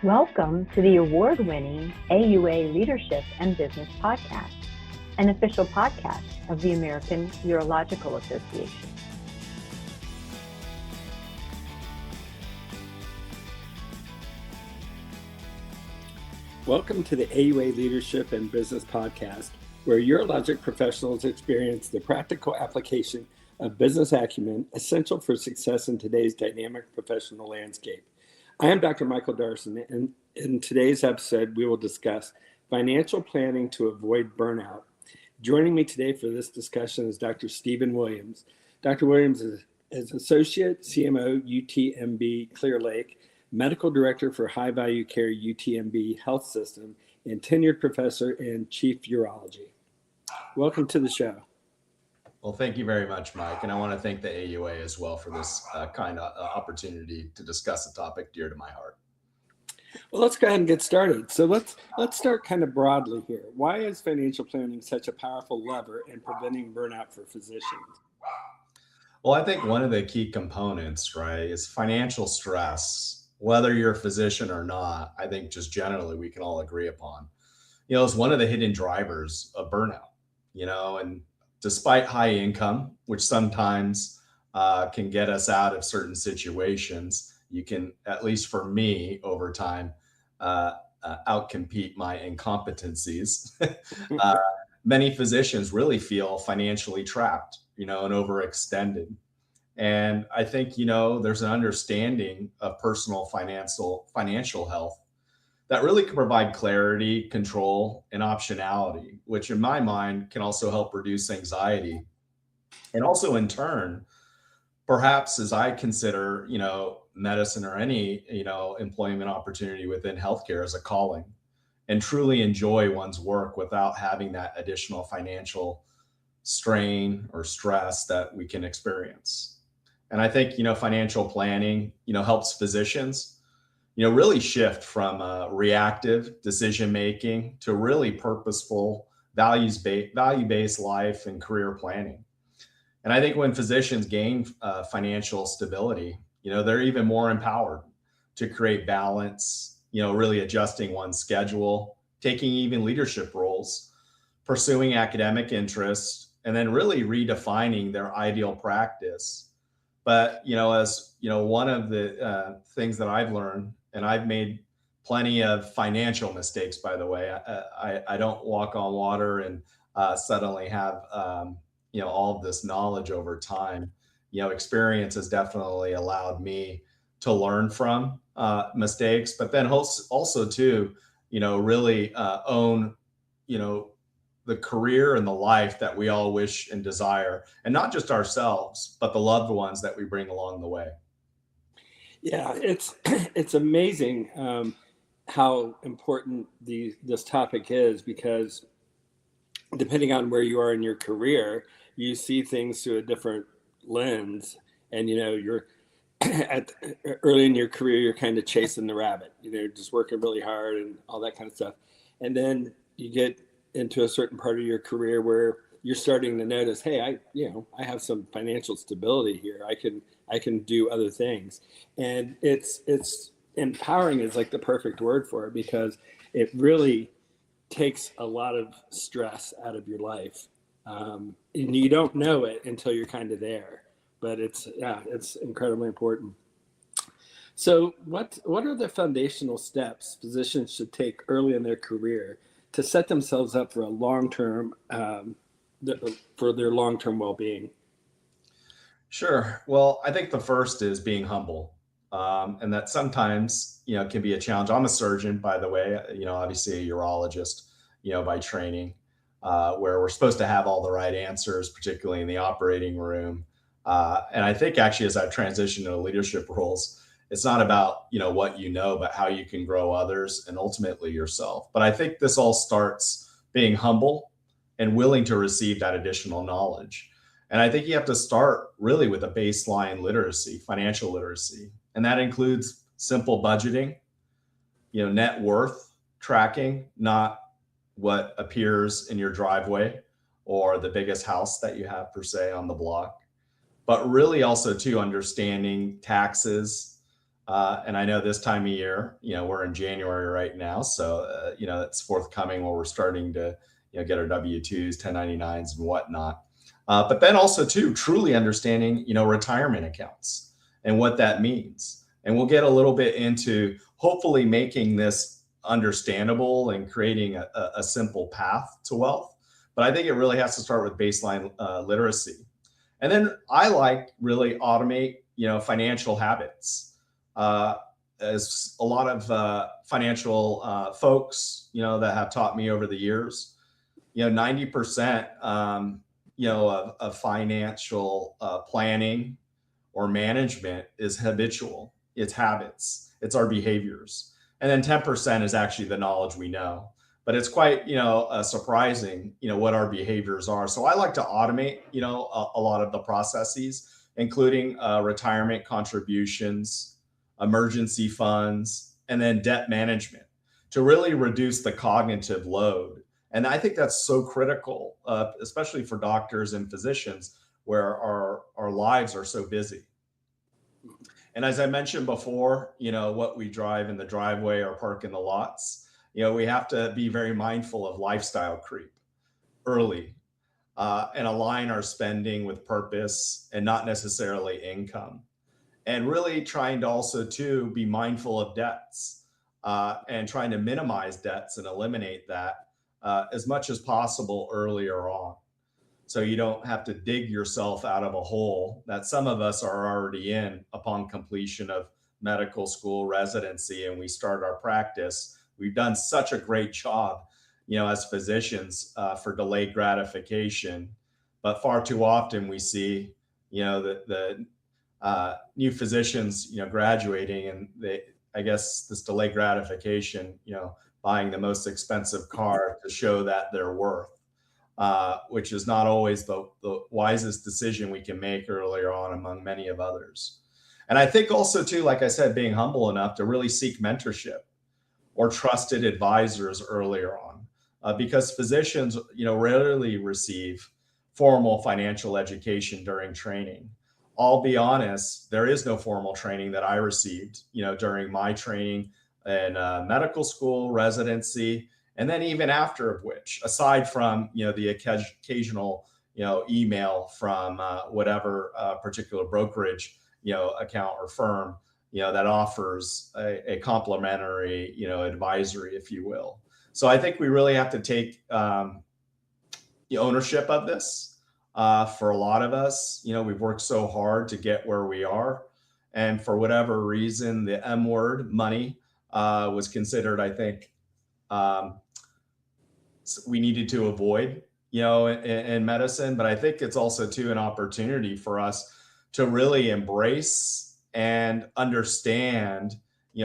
Welcome to the award-winning AUA Leadership and Business Podcast, an official podcast of the American Urological Association. Welcome to the AUA Leadership and Business Podcast, where urologic professionals experience the practical application of business acumen essential for success in today's dynamic professional landscape. I am Dr. Micheal Darson, and in today's episode, we will discuss financial planning to avoid burnout. Joining me today for this discussion is Dr. Stephen Williams. Dr. Williams is Associate CMO UTMB Clear Lake, Medical Director for High Value Care UTMB Health System, and tenured professor in Chief Urology. Welcome to the show. Well, thank you very much, Mike. And I want to thank the AUA as well for this kind of opportunity to discuss a topic dear to my heart. Well, let's go ahead and get started. So let's start kind of broadly here. Why is financial planning such a powerful lever in preventing burnout for physicians? Well, I think one of the key components, right, is financial stress. Whether you're a physician or not, I think just generally we can all agree upon, is one of the hidden drivers of burnout, and despite high income, which sometimes can get us out of certain situations, you can, at least for me over time, outcompete my incompetencies. Many physicians really feel financially trapped, and overextended. And I think, there's an understanding of personal financial health that really can provide clarity, control, and optionality, which in my mind can also help reduce anxiety. And also in turn, perhaps as I consider, medicine or any, employment opportunity within healthcare as a calling, and truly enjoy one's work without having that additional financial strain or stress that we can experience. And I think, financial planning, helps physicians, really shift from reactive decision-making to really purposeful value-based life and career planning. And I think when physicians gain financial stability, they're even more empowered to create balance, really adjusting one's schedule, taking even leadership roles, pursuing academic interests, and then really redefining their ideal practice. But, as one of the things that I've learned, and I've made plenty of financial mistakes, by the way, I don't walk on water and suddenly have, all of this knowledge over time. Experience has definitely allowed me to learn from mistakes, but then also to, really own, the career and the life that we all wish and desire, and not just ourselves, but the loved ones that we bring along the way. Yeah, it's amazing how important this topic is, because depending on where you are in your career, you see things through a different lens, and you're early in your career, you're kind of chasing the rabbit, just working really hard and all that kind of stuff, and then you get into a certain part of your career where you're starting to notice, hey, I have some financial stability here. I can do other things. And it's empowering is like the perfect word for it, because it really takes a lot of stress out of your life. And you don't know it until you're kind of there, but it's incredibly important. So what are the foundational steps physicians should take early in their career to set themselves up for a long-term, for their long-term well-being? Sure. Well, I think the first is being humble. And that sometimes, can be a challenge. I'm a surgeon, by the way, obviously a urologist, by training, where we're supposed to have all the right answers, particularly in the operating room. And I think actually, as I've transitioned to leadership roles, it's not about, what but how you can grow others and ultimately yourself. But I think this all starts being humble and willing to receive that additional knowledge. And I think you have to start really with a baseline literacy, financial literacy. And that includes simple budgeting, net worth tracking, not what appears in your driveway or the biggest house that you have per se on the block, but really also too understanding taxes, And I know this time of year, we're in January right now. So, it's forthcoming where we're starting to, get our W-2s, 1099s and whatnot. But then also too, truly understanding, retirement accounts and what that means. And we'll get a little bit into hopefully making this understandable and creating a simple path to wealth. But I think it really has to start with baseline literacy. And then I like really automate, financial habits. As a lot of financial folks, that have taught me over the years, 90%, of financial planning or management is habitual. It's habits. It's our behaviors. And then 10% is actually the knowledge we know. But it's quite, surprising, what our behaviors are. So I like to automate, a lot of the processes, including retirement contributions, emergency funds, and then debt management to really reduce the cognitive load. And I think that's so critical, especially for doctors and physicians where our lives are so busy. And as I mentioned before, what we drive in the driveway or park in the lots, we have to be very mindful of lifestyle creep early and align our spending with purpose and not necessarily income. And really trying to also too be mindful of debts and trying to minimize debts and eliminate that as much as possible earlier on. So you don't have to dig yourself out of a hole that some of us are already in upon completion of medical school residency and we start our practice. We've done such a great job, as physicians for delayed gratification, but far too often we see, the new physicians, graduating and I guess this delayed gratification, buying the most expensive car to show that they're worth, which is not always the wisest decision we can make earlier on among many of others. And I think also too, like I said, being humble enough to really seek mentorship or trusted advisors earlier on, because physicians, rarely receive formal financial education during training. I'll be honest, there is no formal training that I received, during my training in medical school, residency, and then even after of which, aside from, the occasional, email from whatever particular brokerage, account or firm, that offers a complimentary, advisory, if you will. So I think we really have to take the ownership of this. For a lot of us, we've worked so hard to get where we are. And for whatever reason, the M word, money, was considered, I think, we needed to avoid, in medicine. But I think it's also too an opportunity for us to really embrace and understand,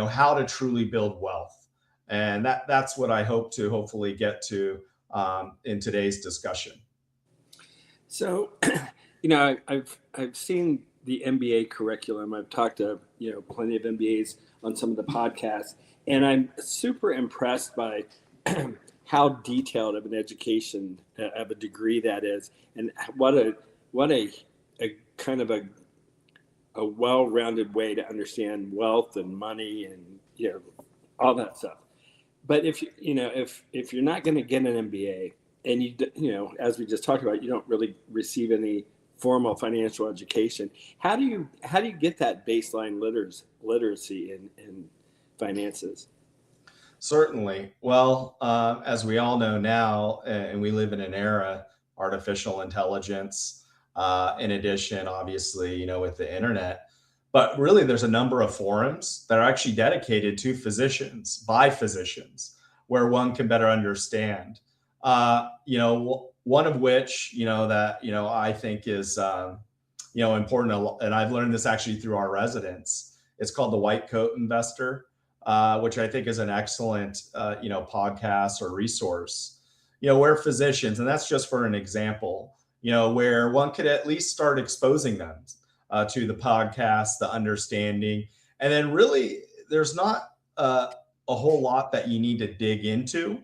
how to truly build wealth. And that's what I hope to hopefully get to in today's discussion. So, I've seen the MBA curriculum. I've talked to, plenty of MBAs on some of the podcasts, and I'm super impressed by how detailed of an education of a degree that is, and what a kind of a well-rounded way to understand wealth and money and all that stuff. But if you're not going to get an MBA, and as we just talked about, you don't really receive any formal financial education. How do you get that baseline literacy in finances? Certainly. Well, as we all know now, and we live in an era, artificial intelligence, in addition, obviously, with the internet. But really, there's a number of forums that are actually dedicated to physicians, by physicians, where one can better understand. One of which, that, I think is, important. And I've learned this actually through our residents. It's called the White Coat Investor, which I think is an excellent, podcast or resource, where physicians, and that's just for an example, where one could at least start exposing them to the podcast, the understanding. And then really, there's not a whole lot that you need to dig into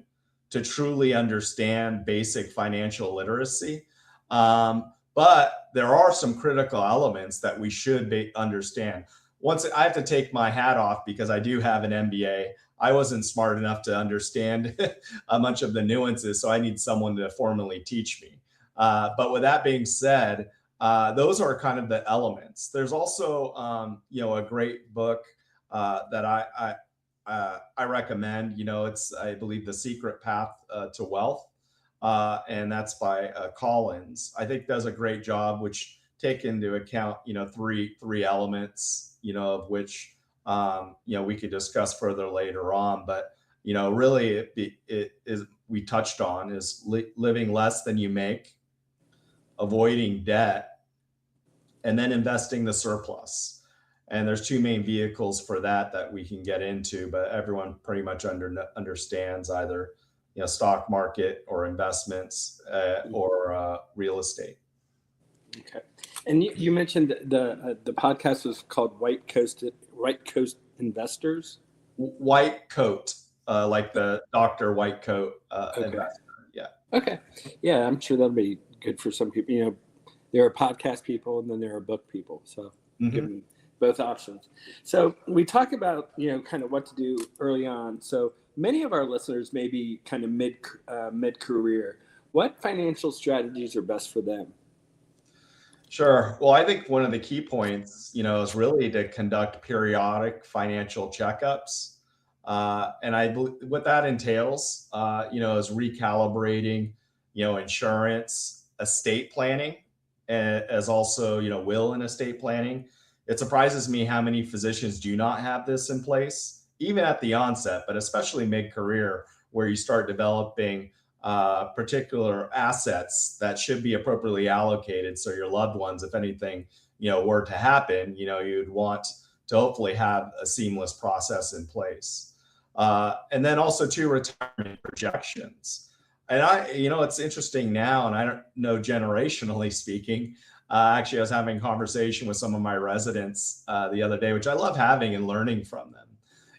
to truly understand basic financial literacy. But there are some critical elements that we should understand. once I have to take my hat off because I do have an MBA. I wasn't smart enough to understand much of the nuances, so I need someone to formally teach me. But with that being said, those are kind of the elements. There's also, a great book that I recommend. It's, I believe, The Secret Path to Wealth, and that's by Collins. I think does a great job, which take into account, three elements, of which, we could discuss further later on. But, really it is, we touched on is living less than you make, avoiding debt, and then investing the surplus. And there's two main vehicles for that we can get into, but everyone pretty much understands either, stock market or investments or real estate. Okay. And you mentioned the podcast was called White Coast Investors. White coat, like the Dr. White Coat Okay. investor. Yeah. Okay. Yeah, I'm sure that'll be good for some people. There are podcast people and then there are book people. So give them both options. So we talk about, kind of what to do early on. So many of our listeners may be kind of mid-career. What financial strategies are best for them? Sure. Well, I think one of the key points, is really to conduct periodic financial checkups. And I believe what that entails, is recalibrating, insurance, estate planning, as also, will and estate planning. It surprises me how many physicians do not have this in place, even at the onset, but especially mid-career, where you start developing particular assets that should be appropriately allocated. So your loved ones, if anything, were to happen, you'd want to hopefully have a seamless process in place. And then also to retirement projections. And it's interesting now, and I don't know, generationally speaking, actually, I was having a conversation with some of my residents the other day, which I love having and learning from them.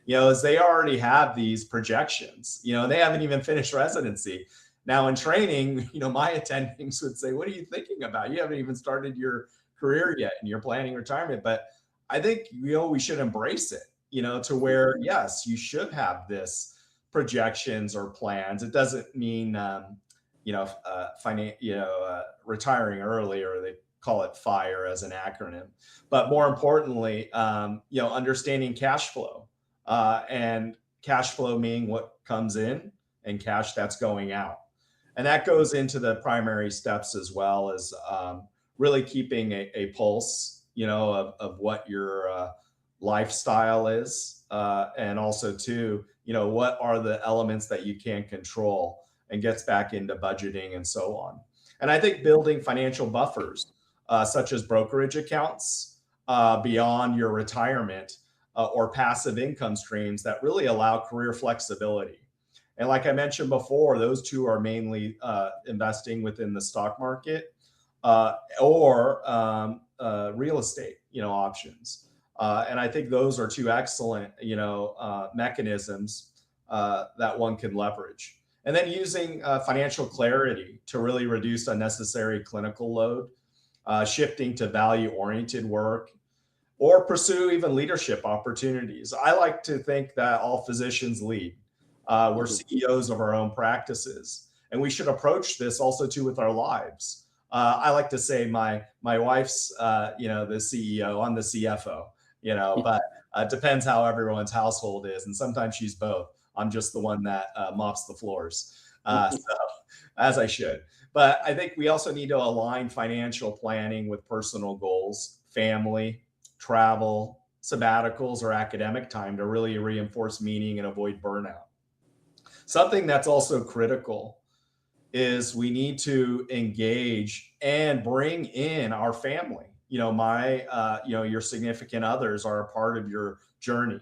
As they already have these projections, they haven't even finished residency. Now in training, my attendings would say, what are you thinking about? You haven't even started your career yet and you're planning retirement. But I think, we should embrace it, to where, yes, you should have this projections or plans. It doesn't mean, retiring early, or they call it FIRE as an acronym. But more importantly, understanding cash flow. And cash flow meaning what comes in and cash that's going out. And that goes into the primary steps as well as really keeping a pulse, of what your lifestyle is. And also too, what are the elements that you can control, and gets back into budgeting and so on. And I think building financial buffers, such as brokerage accounts beyond your retirement, or passive income streams that really allow career flexibility. And like I mentioned before, those two are mainly investing within the stock market or real estate, options. And I think those are two excellent, mechanisms that one can leverage. And then using financial clarity to really reduce unnecessary clinical load, shifting to value-oriented work, or pursue even leadership opportunities. I like to think that all physicians lead. We're CEOs of our own practices, and we should approach this also too with our lives. I like to say my wife's, the CEO, I'm the CFO, but it depends how everyone's household is. And sometimes she's both. I'm just the one that mops the floors, so, as I should. But I think we also need to align financial planning with personal goals, family, travel, sabbaticals, or academic time to really reinforce meaning and avoid burnout. Something that's also critical is we need to engage and bring in our family. Your significant others are a part of your journey,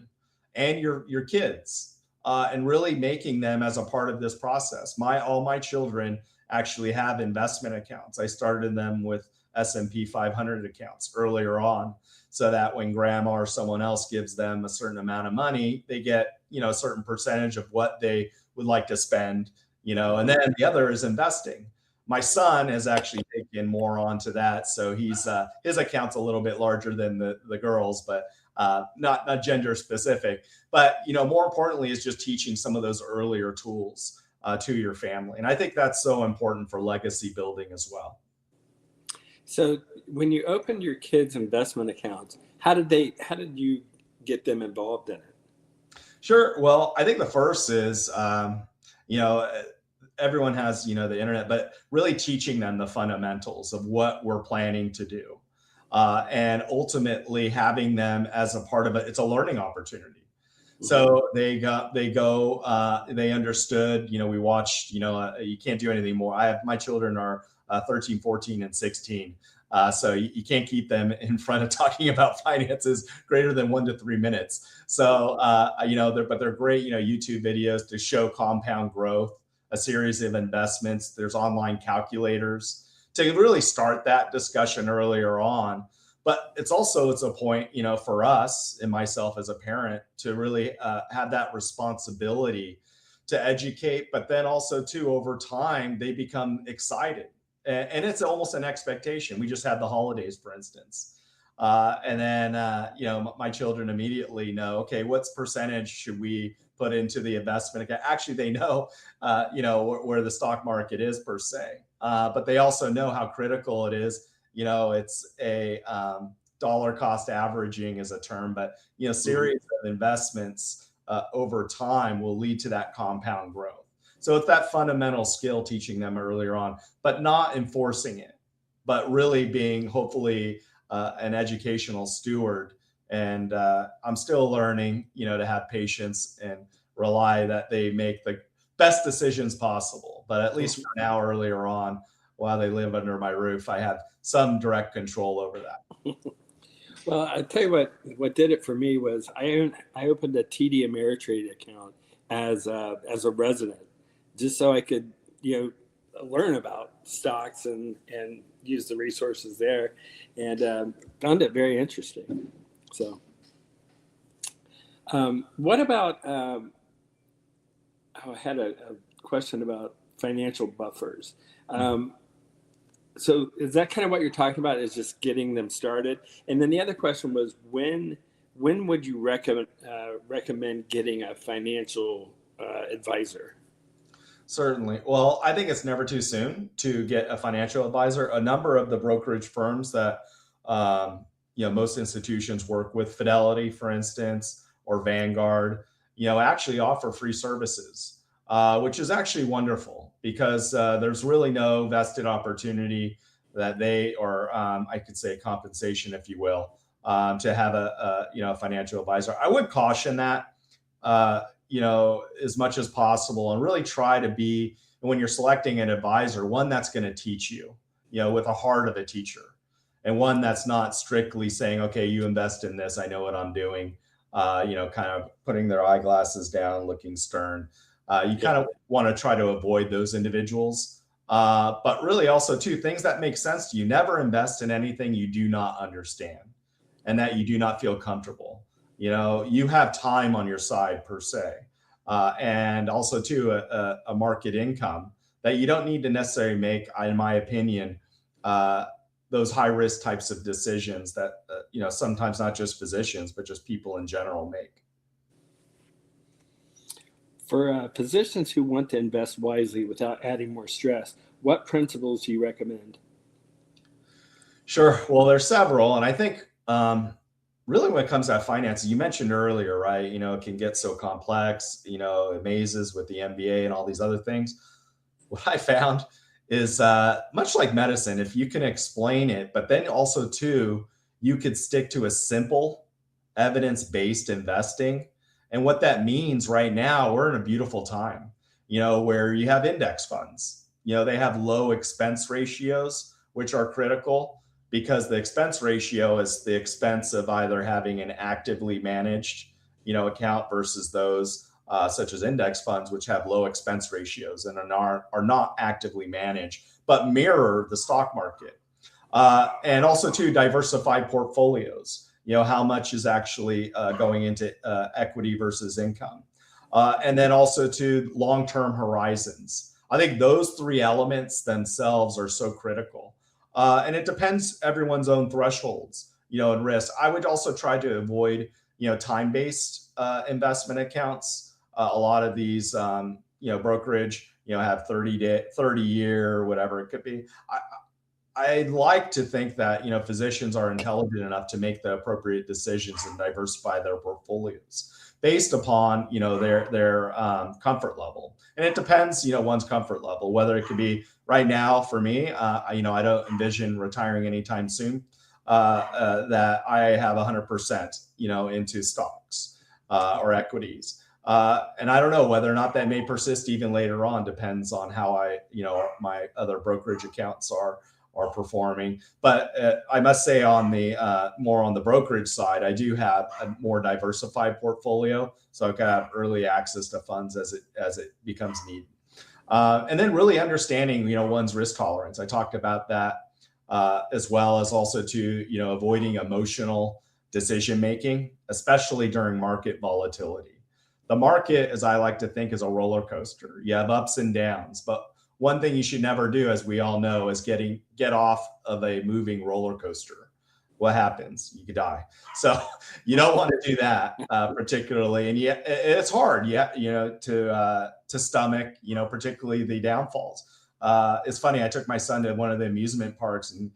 and your kids, and really making them as a part of this process. All my children actually have investment accounts. I started them with S&P 500 accounts earlier on, so that when grandma or someone else gives them a certain amount of money, they get, a certain percentage of what they would like to spend, and then the other is investing. My son has actually taken more onto that. So he's, his account's a little bit larger than the girls, but not gender specific, but more importantly is just teaching some of those earlier tools to your family. And I think that's so important for legacy building as well. So when you opened your kids' investment accounts, how did you get them involved in it? Sure. Well, I think the first is, everyone has, the internet, but really teaching them the fundamentals of what we're planning to do. And ultimately having them as a part of it. It's a learning opportunity. So they understood, we watched, you can't do anything more. My children are 13, 14, and 16. So you can't keep them in front of talking about finances greater than 1 to 3 minutes. So, but they're great, YouTube videos to show compound growth, a series of investments. There's online calculators to really start that discussion earlier on. But it's a point, for us and myself as a parent to really have that responsibility to educate, but then also too, over time, they become excited. And it's almost an expectation. We just had the holidays, for instance. And then, my children immediately know, okay, what's percentage should we put into the investment account? Actually, they know, where the stock market is per se. But they also know how critical it is. It's a dollar cost averaging is a term, but, series of investments over time will lead to that compound growth. So it's that fundamental skill, teaching them earlier on, but not enforcing it, but really being hopefully an educational steward. And I'm still learning, to have patience and rely that they make the best decisions possible. But at least for now, earlier on, while they live under my roof, I have some direct control over that. Well, I tell you what did it for me was I opened a TD Ameritrade account as a resident, just so I could, learn about stocks and use the resources there, and found it very interesting. So, what about? I had a question about financial buffers. So is that kind of what you're talking about, is just getting them started? And then the other question was, when would you recommend getting a financial advisor? Certainly. Well, I think it's never too soon to get a financial advisor. A number of the brokerage firms that, most institutions work with, Fidelity, for instance, or Vanguard, actually offer free services. Which is actually wonderful, because there's really no vested opportunity that or I could say compensation, if you will, to have a financial advisor. I would caution that, as much as possible, and really try to be, when you're selecting an advisor, one that's going to teach you, with a heart of a teacher, and one that's not strictly saying, okay, you invest in this, I know what I'm doing, kind of putting their eyeglasses down, looking stern. You kind of want to try to avoid those individuals, but really also too, things that make sense to you. Never invest in anything you do not understand and that you do not feel comfortable. You have time on your side per se, and also too a market income that you don't need to necessarily make, in my opinion, those high risk types of decisions that sometimes not just physicians but just people in general make. For physicians who want to invest wisely without adding more stress, what principles do you recommend? Sure. Well, there's several. And I think really when it comes to finances, you mentioned earlier, right? It can get so complex, mazes with the MBA and all these other things. What I found is much like medicine, if you can explain it, but then also too, you could stick to a simple evidence-based investing. And what that means right now, we're in a beautiful time, where you have index funds, they have low expense ratios, which are critical, because the expense ratio is the expense of either having an actively managed, account versus those such as index funds, which have low expense ratios and are not actively managed, but mirror the stock market. And also to diversified portfolios. How much is actually going into equity versus income. And then also to long-term horizons. I think those three elements themselves are so critical. And it depends everyone's own thresholds. and risk. I would also try to avoid, time-based investment accounts. A lot of these, brokerage, have 30-year, or whatever it could be. I'd like to think that, physicians are intelligent enough to make the appropriate decisions and diversify their portfolios based upon, their comfort level. And it depends, one's comfort level, whether it could be right now for me, I don't envision retiring anytime soon, that I have 100%, into stocks or equities. And I don't know whether or not that may persist even later on, depends on how my other brokerage accounts are performing. But I must say on the more on the brokerage side, I do have a more diversified portfolio. So I can have early access to funds as it becomes needed. And then really understanding, one's risk tolerance. I talked about that as well as also to, avoiding emotional decision-making, especially during market volatility. The market, as I like to think, is a roller coaster. You have ups and downs, but one thing you should never do, as we all know, is get off of a moving roller coaster. What happens? You could die. So you don't want to do that, particularly. And yet it's hard, to stomach, particularly the downfalls. It's funny. I took my son to one of the amusement parks, and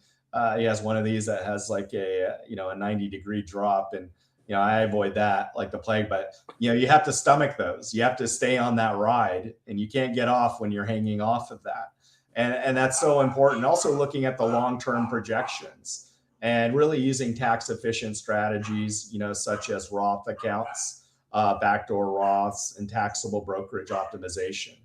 he has one of these that has like a 90-degree drop, and I avoid that like the plague, but you have to stomach those. You have to stay on that ride, and you can't get off when you're hanging off of that. And that's so important. Also looking at the long-term projections and really using tax efficient strategies, such as Roth accounts, backdoor Roths, and taxable brokerage optimization.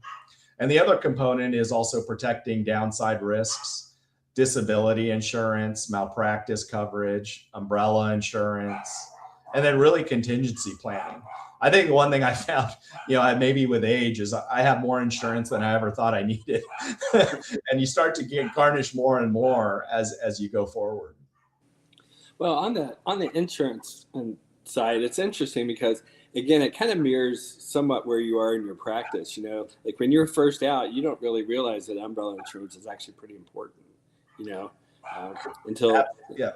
And the other component is also protecting downside risks, disability insurance, malpractice coverage, umbrella insurance, and then really contingency planning. I think one thing I found, maybe with age, is I have more insurance than I ever thought I needed. And you start to get garnished more and more as you go forward. Well, on the insurance side, it's interesting because, again, it kind of mirrors somewhat where you are in your practice. Like when you're first out, you don't really realize that umbrella insurance is actually pretty important, until yeah.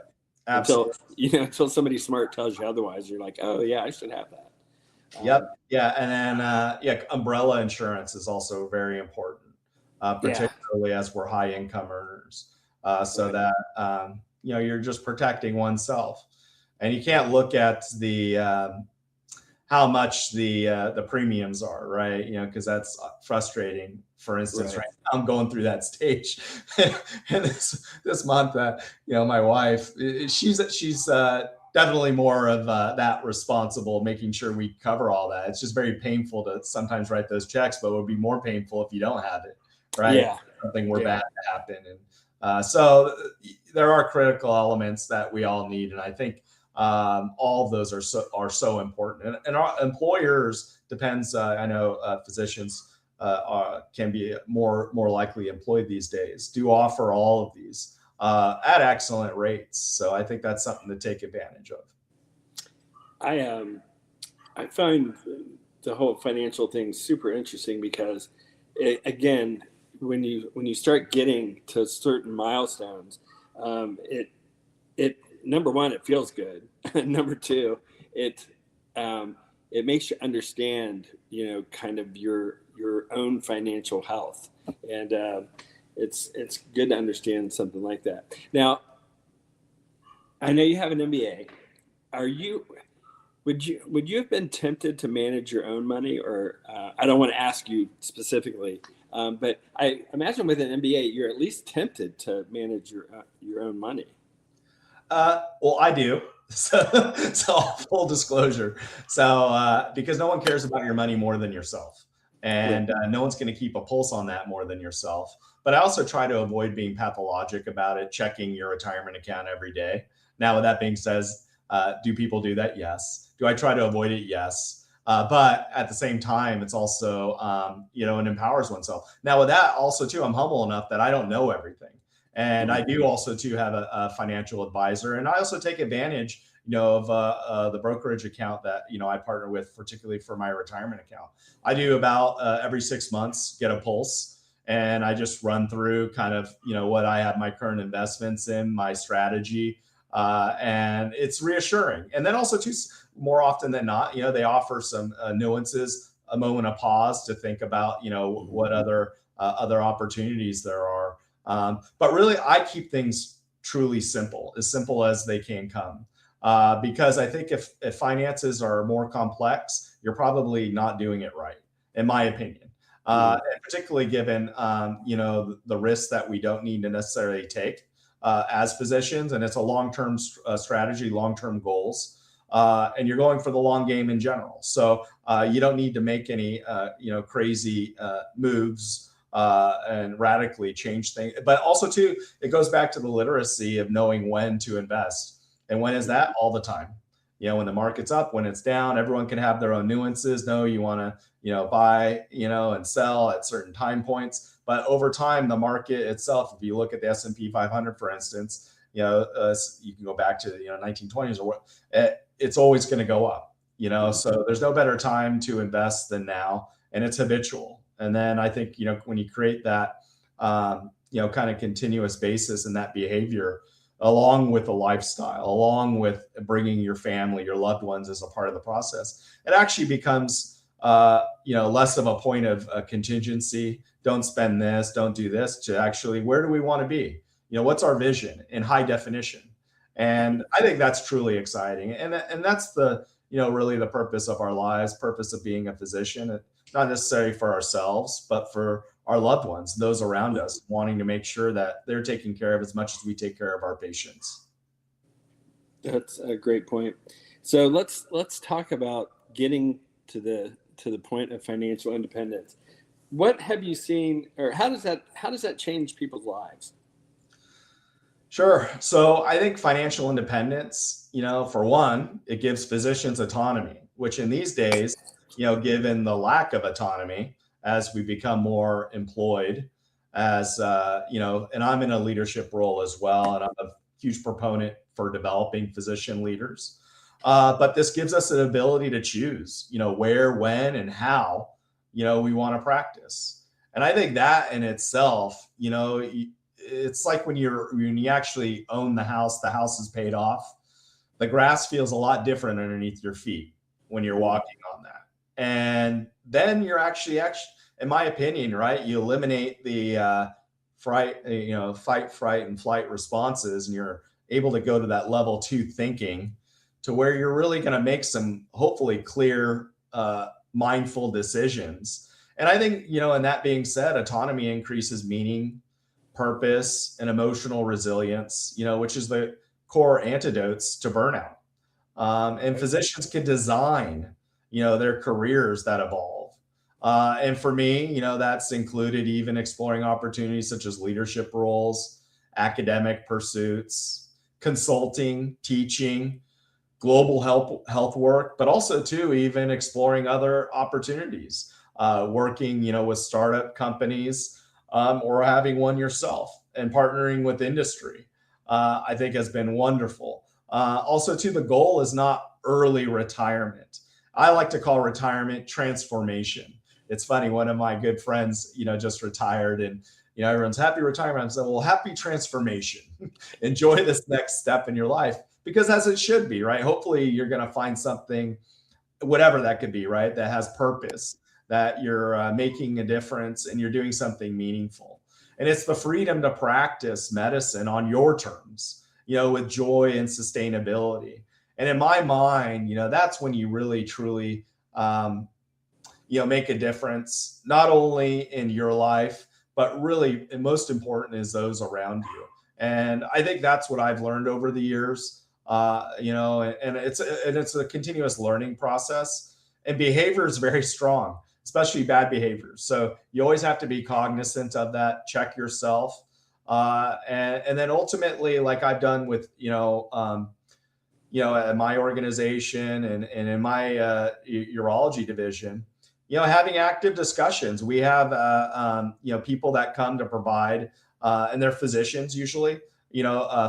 Absolutely. Until somebody smart tells you otherwise. You're like, oh yeah, I should have that. Yep. Yeah. And then, umbrella insurance is also very important, particularly as we're high income earners, so that, you're just protecting oneself. And you can't look at the, how much the premiums are, right? Because that's frustrating. For instance, right now I'm going through that stage, and this month, my wife, she's definitely more of that responsible, making sure we cover all that. It's just very painful to sometimes write those checks, but it would be more painful if you don't have it, right? Yeah. Something more bad to happen, and so there are critical elements that we all need, and I think all of those are so important. And our employers, depends. I know physicians can be more likely employed these days, do offer all of these at excellent rates. So I think that's something to take advantage of. I find the whole financial thing super interesting because, again, when you start getting to certain milestones, it number one, it feels good. Number two, it makes you understand, kind of your own financial health, and it's good to understand something like that. Now, I know you have an MBA. Would you have been tempted to manage your own money, or I don't want to ask you specifically, but I imagine with an MBA, you're at least tempted to manage your own money. Well, I do. So full disclosure. So because no one cares about your money more than yourself, and no one's going to keep a pulse on that more than yourself. But I also try to avoid being pathologic about it, checking your retirement account every day. Now, with that being said, do people do that? Yes. Do I try to avoid it? Yes. But at the same time, it's also, it empowers oneself. Now, with that also too, I'm humble enough that I don't know everything. And I do also too have a financial advisor, and I also take advantage, of the brokerage account that I partner with, particularly for my retirement account. I do about every 6 months get a pulse, and I just run through kind of what I have my current investments in, my strategy, And it's reassuring. And then also too, more often than not, they offer some nuances, a moment of pause to think about, what other opportunities there are. But really, I keep things truly simple as they can come. Because I think if finances are more complex, you're probably not doing it right, in my opinion. And particularly given, the risks that we don't need to necessarily take as physicians, and it's a long-term strategy, long-term goals, and you're going for the long game in general. So you don't need to make any, crazy moves and radically change things. But also too, it goes back to the literacy of knowing when to invest. And when is that? All the time. When the market's up, when it's down, everyone can have their own nuances. No, you want to, buy, and sell at certain time points. But over time, the market itself, if you look at the S&P 500, for instance, you can go back to the 1920s or what, it's always going to go up. So there's no better time to invest than now, and it's habitual. And then I think when you create that kind of continuous basis and that behavior, along with a lifestyle, along with bringing your family, your loved ones as a part of the process, it actually becomes less of a point of contingency. Don't spend this, don't do this, to actually, where do we want to be? What's our vision in high definition? And I think that's truly exciting. And that's the, really the purpose of our lives, purpose of being a physician, not necessarily for ourselves, but for our loved ones, those around us, wanting to make sure that they're taken care of as much as we take care of our patients. That's a great point. So let's talk about getting to the point of financial independence. What have you seen, or how does that change people's lives? Sure. So I think financial independence, for one, it gives physicians autonomy, which in these days, given the lack of autonomy, as we become more employed, as and I'm in a leadership role as well, and I'm a huge proponent for developing physician leaders. But this gives us an ability to choose, where, when, and how, we want to practice. And I think that in itself, it's like when you actually own the house is paid off. The grass feels a lot different underneath your feet when you're walking on that. And then you're actually, in my opinion, right, you eliminate the fight, fright, and flight responses, and you're able to go to that level 2 thinking, to where you're really going to make some hopefully clear, mindful decisions. And I think, and that being said, autonomy increases meaning, purpose, and emotional resilience, which is the core antidotes to burnout. And physicians can design, their careers that evolve. And for me, that's included even exploring opportunities such as leadership roles, academic pursuits, consulting, teaching, global health work, but also too, even exploring other opportunities, working, with startup companies, or having one yourself, and partnering with industry, I think has been wonderful. Also too, the goal is not early retirement. I like to call retirement transformation. It's funny, one of my good friends, just retired, and everyone's happy retirement. I said, well, happy transformation. Enjoy this next step in your life, because as it should be, right? Hopefully you're going to find something, whatever that could be, right, that has purpose, that you're making a difference, and you're doing something meaningful. And it's the freedom to practice medicine on your terms, with joy and sustainability. And in my mind, that's when you really, truly, make a difference, not only in your life, but really, and most important, is those around you. And I think that's what I've learned over the years, and it's a continuous learning process, and behavior is very strong, especially bad behaviors. So you always have to be cognizant of that, check yourself. And then ultimately, like I've done with, at my organization and in my urology division, having active discussions. We have, people that come to provide, and they're physicians usually,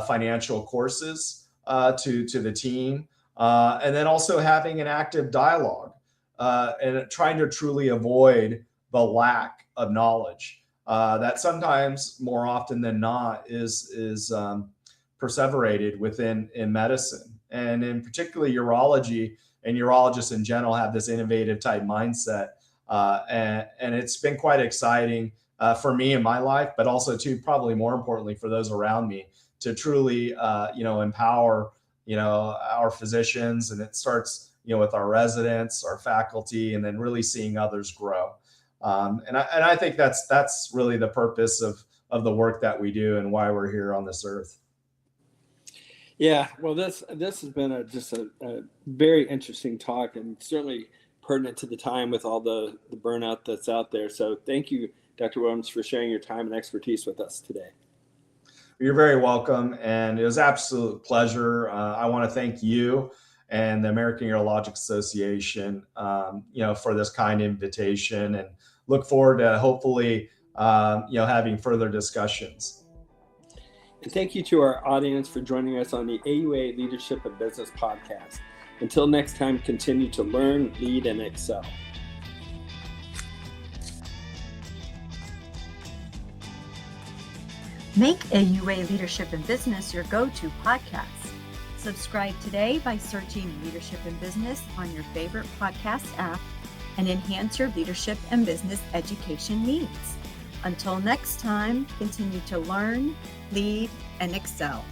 financial courses to the team. And then also having an active dialogue, and trying to truly avoid the lack of knowledge that sometimes, more often than not, is perseverated within in medicine, and in particularly urology, and urologists in general have this innovative type mindset, and it's been quite exciting for me in my life, but also too probably more importantly for those around me to truly empower our physicians, and it starts with our residents, our faculty, and then really seeing others grow. And I think that's really the purpose of the work that we do and why we're here on this earth. Yeah, well, this has been just a very interesting talk, and certainly pertinent to the time with all the burnout that's out there. So thank you, Dr. Williams, for sharing your time and expertise with us today. You're very welcome, and it was an absolute pleasure. I want to thank you and the American Urologic Association, for this kind invitation, and look forward to hopefully, having further discussions. And thank you to our audience for joining us on the AUA Leadership and Business Podcast. Until next time, continue to learn, lead, and excel. Make AUA Leadership in Business your go-to podcast. Subscribe today by searching Leadership in Business on your favorite podcast app and enhance your leadership and business education needs. Until next time, continue to learn, lead, and excel.